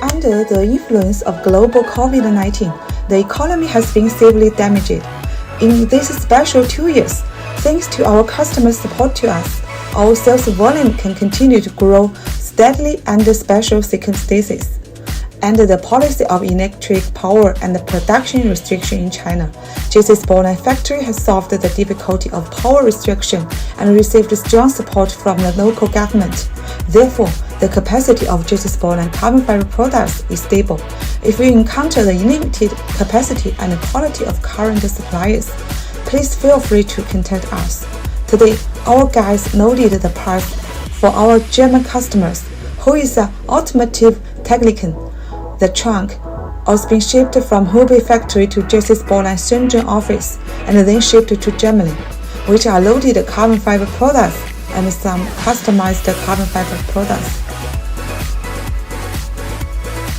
Under the influence of global COVID-19, the economy has been severely damaged. In these special 2 years, thanks to our customers' support to us, our sales volume can continue to grow steadily under special circumstances. Under the policy of electric power and the production restriction in China, Jcsportline factory has solved the difficulty of power restriction and received strong support from the local government. Therefore, the capacity of Jcsportline carbon fiber products is stable. If you encounter the limited capacity and quality of current suppliers, please feel free to contact us. Today, our guys loaded the parts for our German customers, who is an automotive technician. The trunk has been shipped from Hubei factory to Jcsportline Shenzhen office and then shipped to Germany, which are loaded carbon fiber products and some customized carbon fiber products.